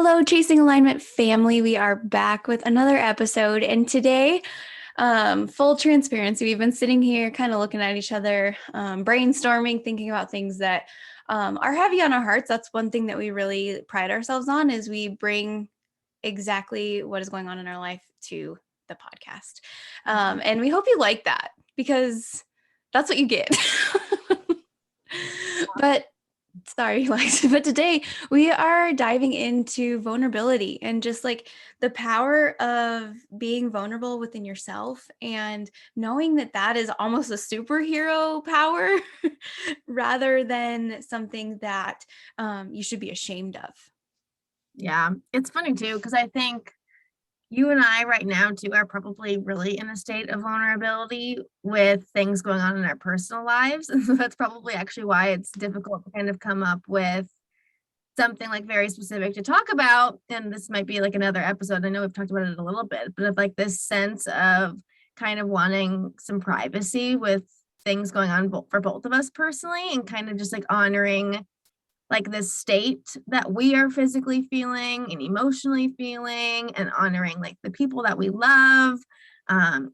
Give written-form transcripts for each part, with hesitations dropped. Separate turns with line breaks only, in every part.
Hello, Chasing Alignment family. We are back with another episode. And today, full transparency, we've been sitting here kind of looking at each other, brainstorming, thinking about things that are heavy on our hearts. That's one thing that we really pride ourselves on is we bring exactly what is going on in our life to the podcast. And we hope you like that because that's what you get. But sorry, Lex, but today we are diving into vulnerability and just like the power of being vulnerable within yourself and knowing that that is almost a superhero power rather than something that you should be ashamed of.
Yeah, it's funny too, because I think you and I right now too are probably really in a state of vulnerability with things going on in our personal lives. And so that's probably actually why it's difficult to kind of come up with something like very specific to talk about. And this might be like another episode. I know we've talked about it a little bit, but of like this sense of kind of wanting some privacy with things going on for both of us personally and kind of just like honoring like this state that we are physically feeling and emotionally feeling and honoring like the people that we love,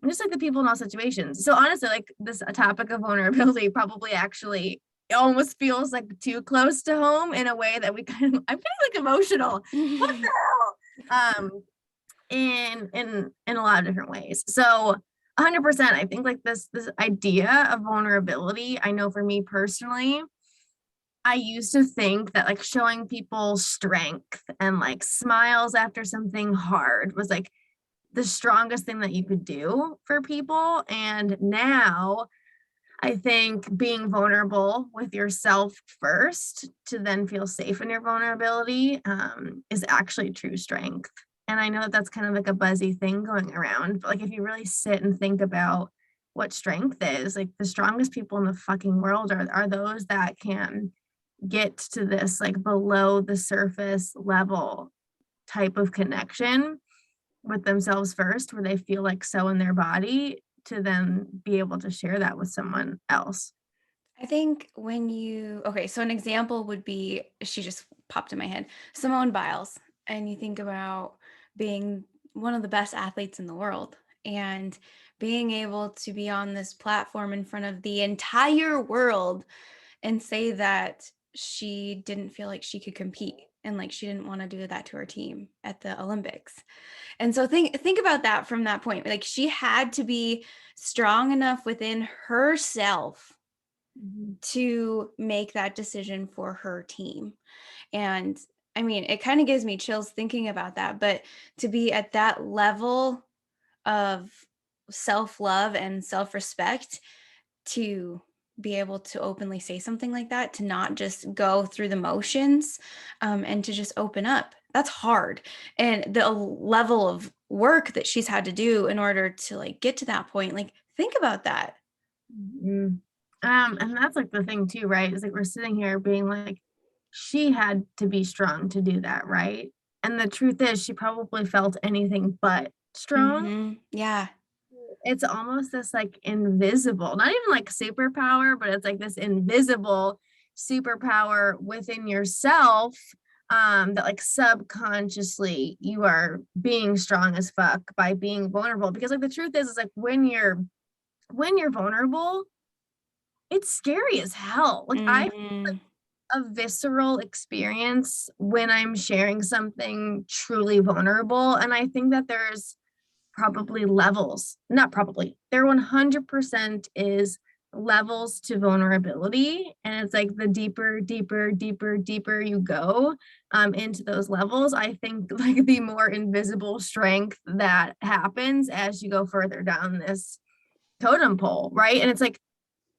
just like the people in all situations. So honestly, like this topic of vulnerability probably actually almost feels like too close to home in a way that I'm kind of like emotional. What the hell? In a lot of different ways. So 100%, I think like this idea of vulnerability, I know for me personally, I used to think that like showing people strength and like smiles after something hard was like the strongest thing that you could do for people. And now I think being vulnerable with yourself first to then feel safe in your vulnerability is actually true strength. And I know that that's kind of like a buzzy thing going around, but like if you really sit and think about what strength is, like the strongest people in the fucking world are those that can get to this like below the surface level type of connection with themselves first, where they feel like so in their body to then be able to share that with someone else.
I think okay, so an example would be, she just popped in my head, Simone Biles. And you think about being one of the best athletes in the world and being able to be on this platform in front of the entire world and say that she didn't feel like she could compete and like she didn't want to do that to her team at the Olympics. And so think about that from that point. Like she had to be strong enough within herself
Mhm.
to make that decision for her team. And I mean, it kind of gives me chills thinking about that, but to be at that level of self-love and self-respect to be able to openly say something like that, to not just go through the motions, and to just open up. That's hard. And the level of work that she's had to do in order to like get to that point, like think about that.
Mhm. And that's like the thing too, right? Is like we're sitting here being like, she had to be strong to do that, right? And the truth is, she probably felt anything but strong.
Yeah.
It's almost this like invisible, not even like superpower, but it's like this invisible superpower within yourself, that like subconsciously you are being strong as fuck by being vulnerable. Because like the truth is like when you're vulnerable, it's scary as hell. Like I
Mhm.
a visceral experience when I'm sharing something truly vulnerable. And I think that there's probably levels, not probably, there 100% is levels to vulnerability. And it's like the deeper, deeper, deeper, deeper you go into those levels, I think like the more invisible strength that happens as you go further down this totem pole, right? And it's like,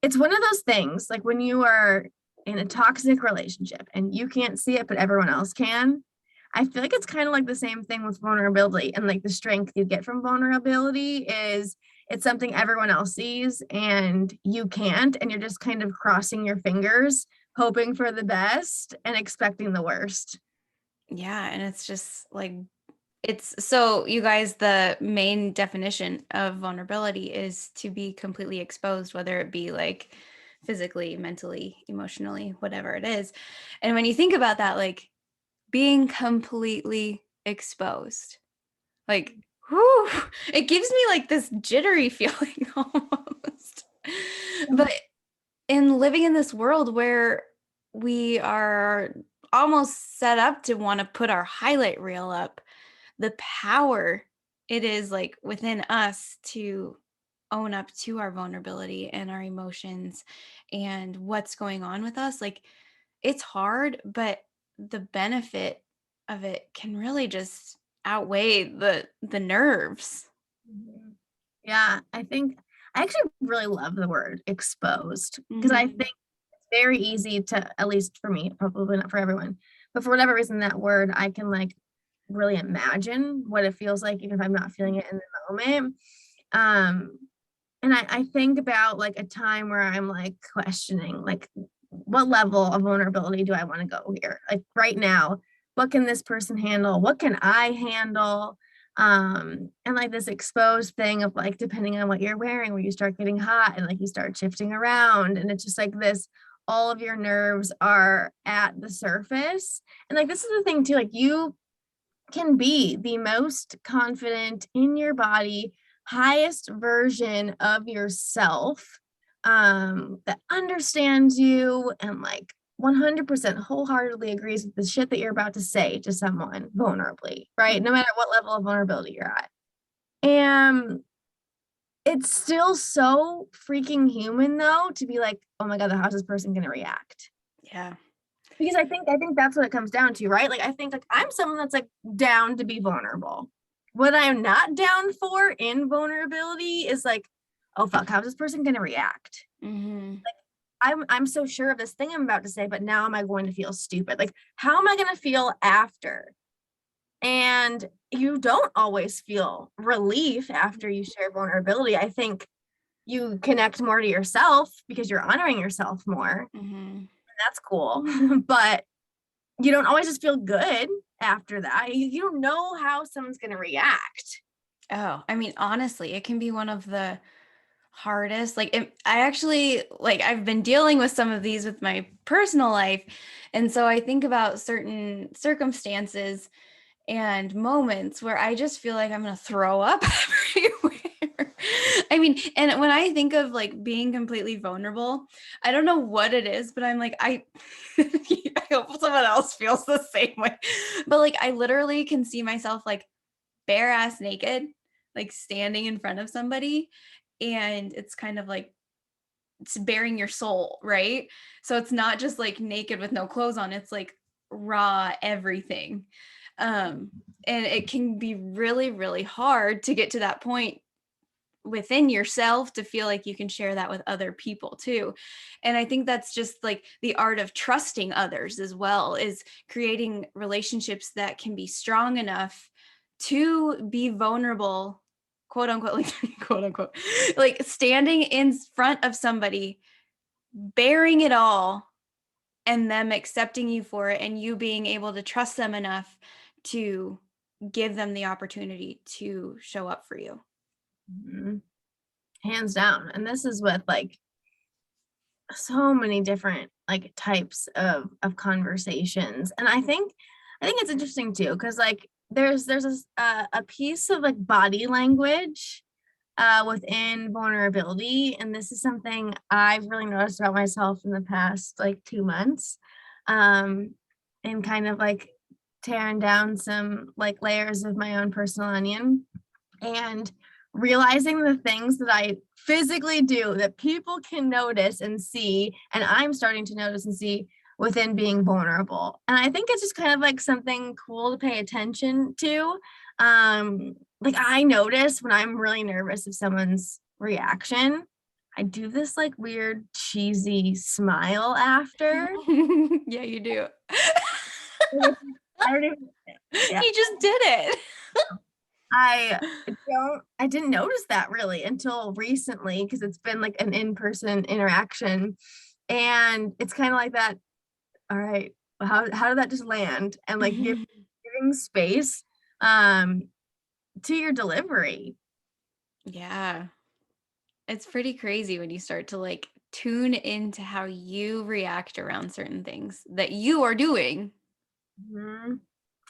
it's one of those things like when you are in a toxic relationship and you can't see it, but everyone else can. I feel like it's kind of like the same thing with vulnerability, and like the strength you get from vulnerability is it's something everyone else sees and you can't, and you're just kind of crossing your fingers, hoping for the best and expecting the worst.
Yeah, and it's just like it's so you guys, the main definition of vulnerability is to be completely exposed, whether it be like physically, mentally, emotionally, whatever it is. And when you think about that, like being completely exposed. Like, whew, it gives me like this jittery feeling almost. But in living in this world where we are almost set up to want to put our highlight reel up, the power it is like within us to own up to our vulnerability and our emotions and what's going on with us, like it's hard, but the benefit of it can really just outweigh the nerves.
Mhm. Yeah, I think I actually really love the word exposed because I
Mhm.
think it's very easy to, at least for me, probably not for everyone, but for whatever reason, that word I can like really imagine what it feels like, even if I'm not feeling it in the moment. Um, and I think about like a time where I'm like questioning, like, what level of vulnerability do I want to go here? Like right now, what can this person handle? What can I handle? And like this exposed thing of like, depending on what you're wearing, where you start getting hot and like you start shifting around. And it's just like this, all of your nerves are at the surface. And like, this is the thing too, like you can be the most confident in your body, highest version of yourself, that understands you and like 100% wholeheartedly agrees with the shit that you're about to say to someone vulnerably, right? No matter what level of vulnerability you're at. And it's still so freaking human though to be like, oh my God, how's this person gonna react?
Yeah.
Because I think that's what it comes down to, right? Like I think like I'm someone that's like down to be vulnerable. What I'm not down for in vulnerability is like, oh fuck, how's this person gonna react?
Mhm.
I'm so sure of this thing I'm about to say, but now am I going to feel stupid? Like, how am I gonna feel after? And you don't always feel relief after you share vulnerability. I think you connect more to yourself because you're honoring yourself more.
Mhm.
That's cool. But you don't always just feel good after that. You don't know how someone's going to react.
Oh, I mean, honestly, it can be one of the hardest. Like, I actually like I've been dealing with some of these with my personal life, and so I think about certain circumstances and moments where I just feel like I'm gonna throw up everywhere. I mean, and when I think of like being completely vulnerable, I don't know what it is, but I'm like, I hope someone else feels the same way. But like, I literally can see myself like bare ass naked, like standing in front of somebody. And it's kind of like it's bearing your soul, right? So it's not just like naked with no clothes on, it's like raw everything. Um, and it can be really, really hard to get to that point within yourself to feel like you can share that with other people too. And I think that's just like the art of trusting others as well, is creating relationships that can be strong enough to be vulnerable, quote unquote, like quote unquote, like standing in front of somebody, bearing it all, and them accepting you for it, and you being able to trust them enough to give them the opportunity to show up for you.
Mhm. Hands down. And this is with like so many different like types of conversations. And I think it's interesting too because like there's a piece of like body language within vulnerability. And this is something I've really noticed about myself in the past like 2 months. And kind of like tearing down some like layers of my own personal onion and realizing the things that I physically do that people can notice and see, and I'm starting to notice and see within being vulnerable. And I think it's just kind of like something cool to pay attention to. Like I notice when I'm really nervous of someone's reaction, I do this like weird cheesy smile after.
Yeah, you do.
I don't even, yeah.
You just did it.
I I didn't notice that really until recently because it's been like an in-person interaction. And it's kind of like that, all right, how did that just land? And like giving space um to your delivery.
Yeah. It's pretty crazy when you start to like tune into how you react around certain things that you are doing.
Mhm.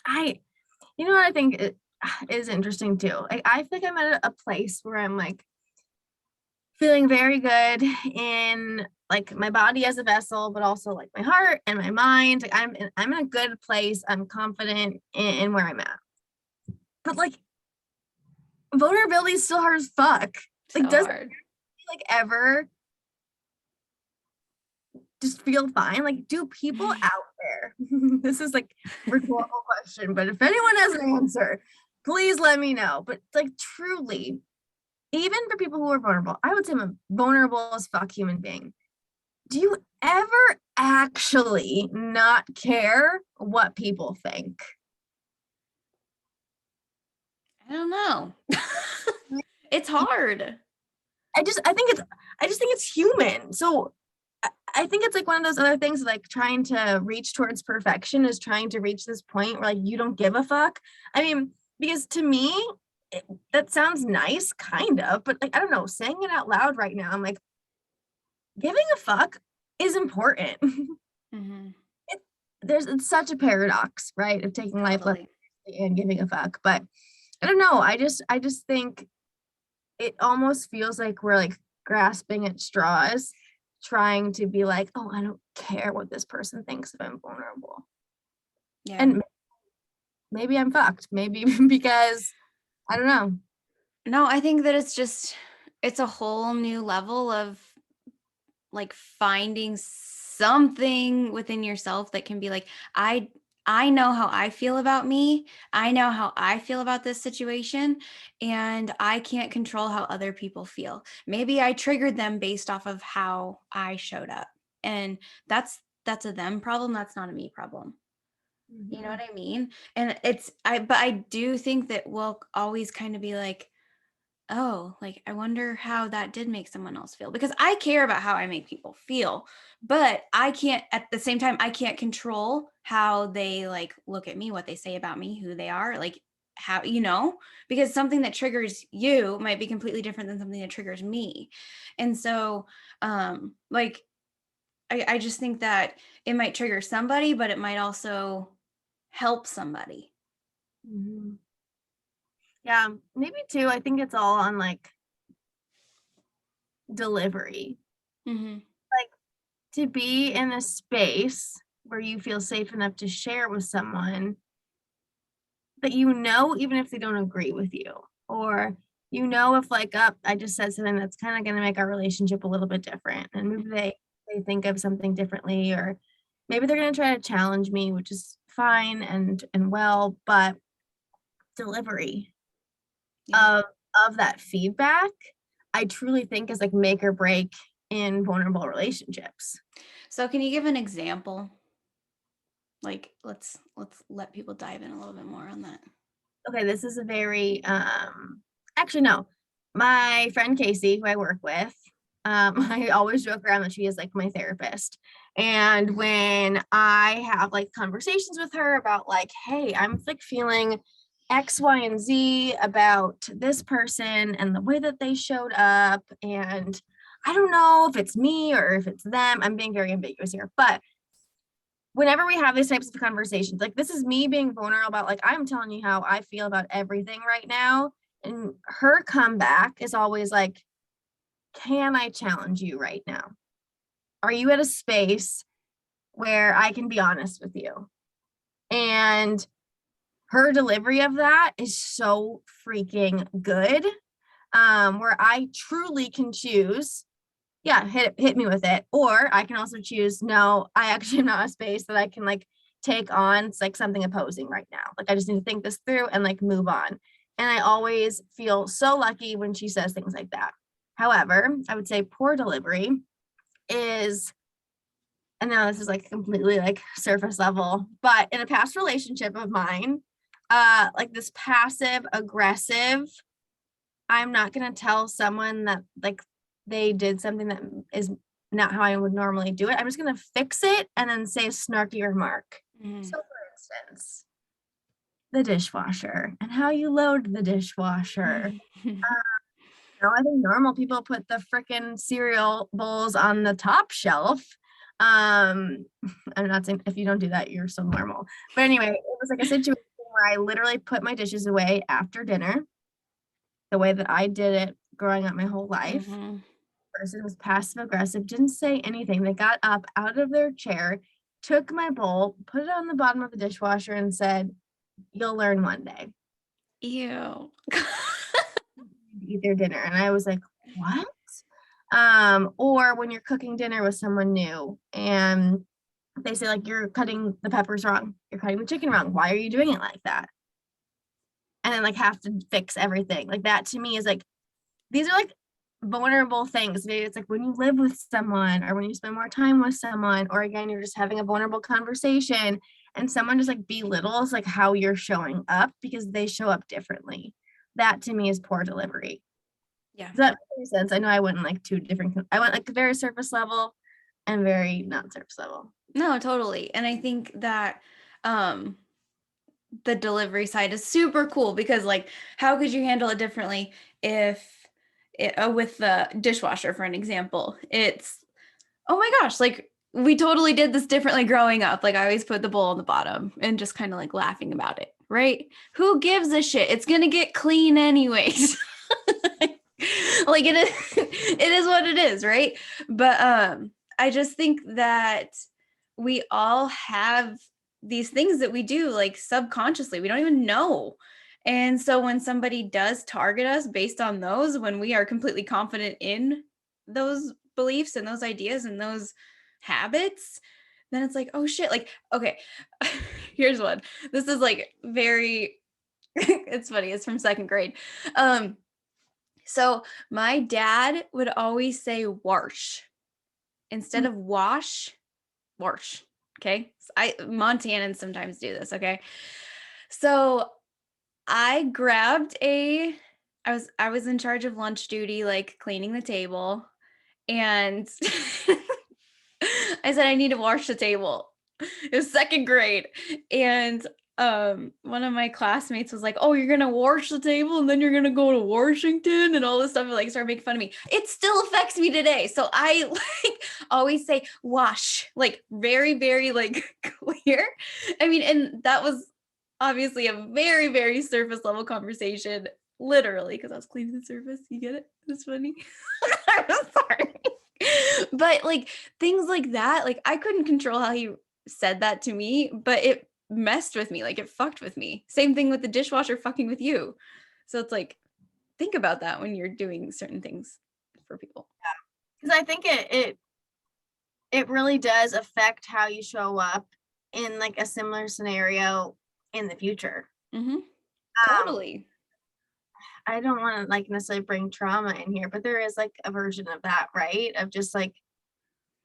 I You know what I think is interesting too? Like, I think I'm at a place where I'm, like, feeling very good in, like, my body as a vessel, but also, like, my heart and my mind. Like, I'm in a good place. I'm confident in where I'm at. But, like, vulnerability is still hard as fuck. Like,
So
does it,
hard.
like, ever just feel fine? Like, do people out there this is, like, rhetorical question, but if anyone has an answer, please let me know. But, like, truly, even for people who are vulnerable, I would say I'm a vulnerable as fuck human being. Do you ever actually not care what people think?
I don't know. It's hard.
I just think it's human. So I think it's like one of those other things like trying to reach towards perfection is trying to reach this point where like you don't give a fuck. I mean, because to me, it, that sounds nice, kind of, but like I don't know, saying it out loud right now, I'm like, giving a fuck is important.
Mhm.
It's such a paradox, right? Of taking life less
Totally.
seriously and giving a fuck. But I don't know. I just think it almost feels like we're like grasping at straws, trying to be like, oh, I don't care what this person thinks if I'm vulnerable.
Yeah.
And maybe I'm fucked. Maybe because I don't know.
No, I think that it's a whole new level of like finding something within yourself that can be like, I I know how I feel about me. I know how I feel about this situation, and I can't control how other people feel. Maybe I triggered them based off of how I showed up. And that's a them problem, that's not a me problem. You know
Mhm.
what I mean? And but I do think that we'll always kind of be like, oh, like I wonder how that did make someone else feel, because I care about how I make people feel, but I can't, at the same time, I can't control how they like look at me, what they say about me, who they are, like how, because something that triggers you might be completely different than something that triggers me. And so, like I just think that it might trigger somebody, but it might also help somebody.
Mhm. Yeah, maybe too. I think it's all on like delivery.
Hmm.
Like to be in a space where you feel safe enough to share with someone that you know, even if they don't agree with you, or you know, if like, up, I just said something that's kind of going to make our relationship a little bit different, and maybe they think of something differently, or maybe they're going to try to challenge me, which is fine and well, but delivery
Yeah.
of that feedback, I truly think is like make or break in vulnerable relationships.
So can you give an example? Like, let's let people dive in a little bit more on that.
Okay, this is a very actually no. My friend Casey, who I work with, I always joke around that she is like my therapist. And when I have like conversations with her about like, hey, I'm like feeling X, Y, and Z about this person and the way that they showed up. And I don't know if it's me or if it's them. I'm being very ambiguous here, but whenever we have these types of conversations, like this is me being vulnerable about like I'm telling you how I feel about everything right now. And her comeback is always like, can I challenge you right now? Are you at a space where I can be honest with you? And her delivery of that is so freaking good. Where I truly can choose, yeah, hit me with it. Or I can also choose, no, I actually am not a space that I can like take on. It's like something opposing right now. Like I just need to think this through and like move on. And I always feel so lucky when she says things like that. However, I would say poor delivery is, and now this is like completely like surface level, but in a past relationship of mine, like this passive aggressive, I'm not gonna tell someone that like they did something that is not how I would normally do it. I'm just gonna fix it and then say a snarky remark.
Mhm.
So for instance, the dishwasher and how you load the dishwasher. I think normal people put the frickin' cereal bowls on the top shelf. Um, I'm not saying if you don't do that, you're so normal. But anyway, it was like a situation where I literally put my dishes away after dinner, the way that I did it growing up my whole life.
Mhm.
Person was passive aggressive, didn't say anything. They got up out of their chair, took my bowl, put it on the bottom of the dishwasher, and said, "You'll learn one day."
Ew.
Eat their dinner. And I was like, "What?" Or when you're cooking dinner with someone new and they say, like, "You're cutting the peppers wrong. You're cutting the chicken wrong. Why are you doing it like that?" And then like have to fix everything. Like that to me is like, these are like vulnerable things. Maybe it's like when you live with someone or when you spend more time with someone, or again, you're just having a vulnerable conversation and someone just like belittles like how you're showing up because they show up differently. That to me is poor delivery.
Yeah.
Does that make any sense? I know I went in like two different, I went like very surface level and very not surface level.
No, totally. And I think that um the delivery side is super cool because like how could you handle it differently if with the dishwasher for an example. It's oh my gosh, like we totally did this differently growing up. Like I always put the bowl on the bottom and just kind of like laughing about it, right? Who gives a shit? It's going to get clean anyways. Like it is it is what it is, right? But I just think that we all have these things that we do like subconsciously. We don't even know. And so when somebody does target us based on those, when we are completely confident in those beliefs and those ideas and those habits, then it's like, oh shit, like, okay, here's one. This is like very, it's funny. It's from second grade. Um, so my dad would always say wash instead of wash, wash. Okay. I Montanans sometimes do this. Okay. So I grabbed I was in charge of lunch duty, like cleaning the table, and I said I need to wash the table. It was second grade. And one of my classmates was like, "Oh, you're gonna wash the table and then you're gonna go to Washington and all this stuff," and like started making fun of me. It still affects me today. So I like always say wash, like very, very like clear. I mean, and that was obviously a very, very surface level conversation, literally, because I was cleaning the surface. You get it? It's funny. I'm sorry. But like things like that, like I couldn't control how he said that to me, but it messed with me, like it fucked with me. Same thing with the dishwasher fucking with you. So it's like, think about that when you're doing certain things for people.
Because I think it really does affect how you show up in like a similar scenario in the future.
Mm-hmm.
Um,
Totally.
I don't want to like necessarily bring trauma in here, but there is like a version of that, right? Of just like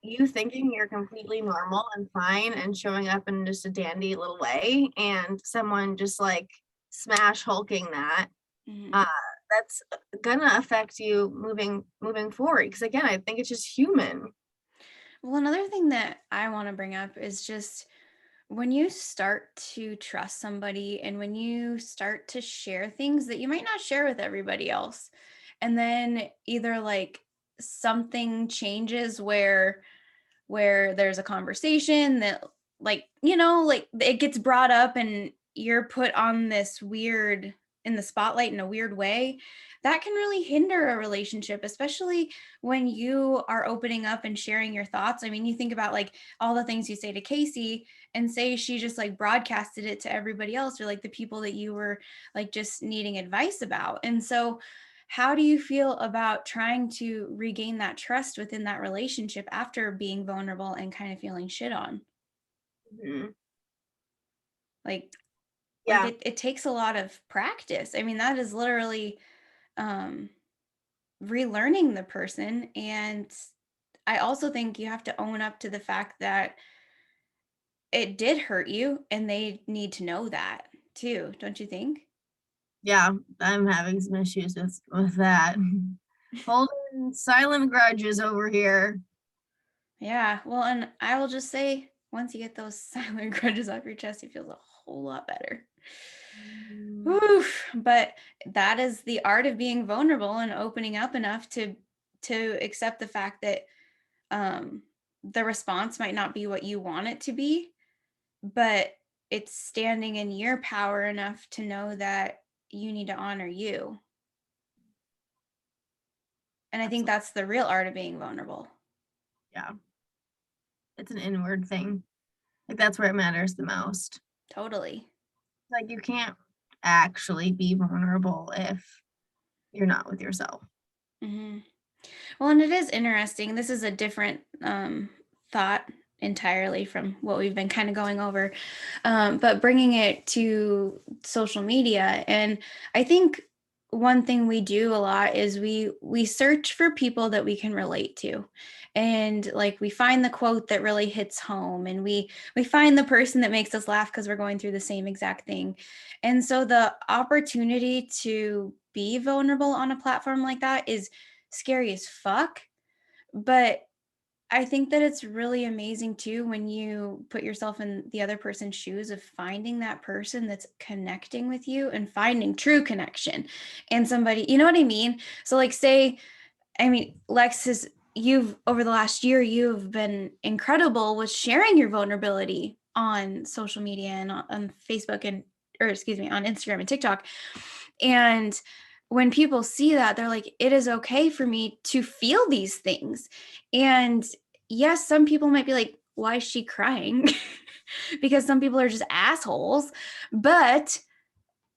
you thinking you're completely normal and fine and showing up in just a dandy little way, and someone just like smash hulking that.
Mhm.
Uh, that's gonna affect you moving forward. Because again, I think it's just human.
Well, another thing that I want to bring up is just when you start to trust somebody and when you start to share things that you might not share with everybody else, and then either like something changes where there's a conversation that like like it gets brought up and you're put on this weird in the spotlight in a weird way, that can really hinder a relationship, especially when you are opening up and sharing your thoughts. I mean, you think about like all the things you say to Casey, and say she just like broadcasted it to everybody else, or like the people that you were like just needing advice about. And so how do you feel about trying to regain that trust within that relationship after being vulnerable and kind of feeling shit on?
Mhm.
Like
Yeah.
it takes a lot of practice. I mean, that is literally um relearning the person. And I also think you have to own up to the fact that it did hurt you and they need to know that too, don't you think?
Yeah, I'm having some issues with that. Holding silent grudges over here.
Yeah, well, and I will just say once you get those silent grudges off your chest, it feels a whole lot better.
Mm,
Oof, but that is the art of being vulnerable and opening up enough to accept the fact that um the response might not be what you want it to be, but it's standing in your power enough to know that you need to honor you. And I think
Absolutely.
that's the real art of being vulnerable.
Yeah. It's an inward thing. Like that's where it matters the most.
Totally.
Like you can't actually be vulnerable if you're not with yourself.
Hmm. Well, and it is interesting. This is a different thought entirely from what we've been kind of going over, but bringing it to social media. And I think one thing we do a lot is we search for people that we can relate to, and like we find the quote that really hits home, and we find the person that makes us laugh because we're going through the same exact thing. And so the opportunity to be vulnerable on a platform like that is scary as fuck. But I think that it's really amazing too when you put yourself in the other person's shoes of finding that person that's connecting with you and finding true connection and somebody, you know what I mean? So like say, I mean, Lexus, you've over the last year, you've been incredible with sharing your vulnerability on social media and on Facebook and or excuse me, on Instagram and TikTok. And when people see that, they're like, it is okay for me to feel these things. And yes, some people might be like, why is she crying? Because some people are just assholes. But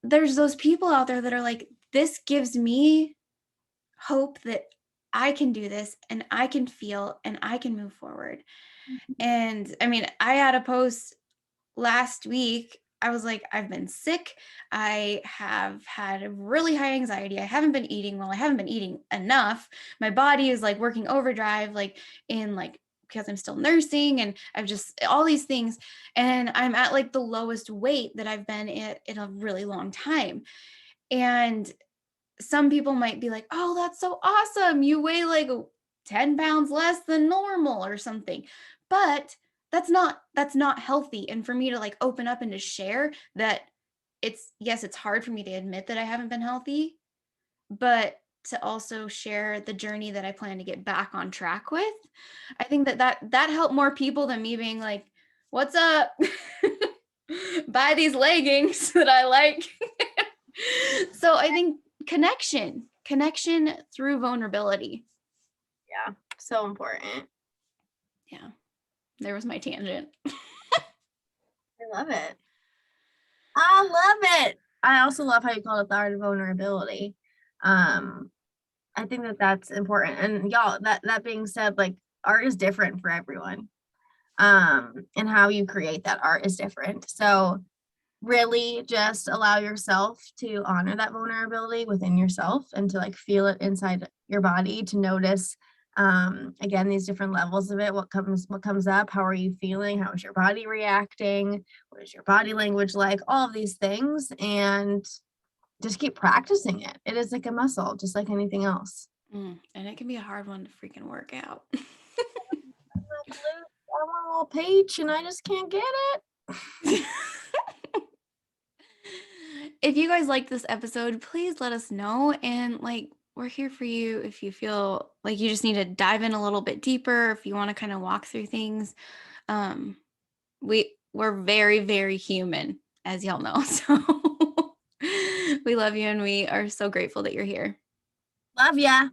there's those people out there that are like, this gives me hope that I can do this and I can feel and I can move forward. And I mean, I had a post last week. I was like, I've been sick. I have had really high anxiety. I haven't been eating well. I haven't been eating enough. My body is like working overdrive, like in like because I'm still nursing and I've just all these things. And I'm at like the lowest weight that I've been at in a really long time. And some people might be like, oh, that's so awesome. You weigh like 10 pounds less than normal or something. But that's not healthy. And for me to like open up and to share that it's yes, it's hard for me to admit that I haven't been healthy, but to also share the journey that I plan to get back on track with. I think that helped more people than me being like, what's up? Buy these leggings that I like. So I think connection through vulnerability.
Yeah. So important.
Yeah, there was my tangent.
I love it. I love it. I also love how you call it the art of vulnerability. I think that that's important. And y'all, that being said, like art is different for everyone. And how you create that art is different. So really just allow yourself to honor that vulnerability within yourself and to like feel it inside your body to notice again these different levels of it, what comes up, how are you feeling, how is your body reacting, what is your body language like, all of these things, and just keep practicing it. It is like a muscle just like anything else.
And it can be a hard one to freaking work out.
I'm like, "Luke, I want a little peach and I just can't get it."
If you guys like this episode, please let us know. And like, we're here for you if you feel like you just need to dive in a little bit deeper, if you want to kind of walk through things. Um, we're very, very human, as y'all know. So we love you and we are so grateful that you're here.
Love ya.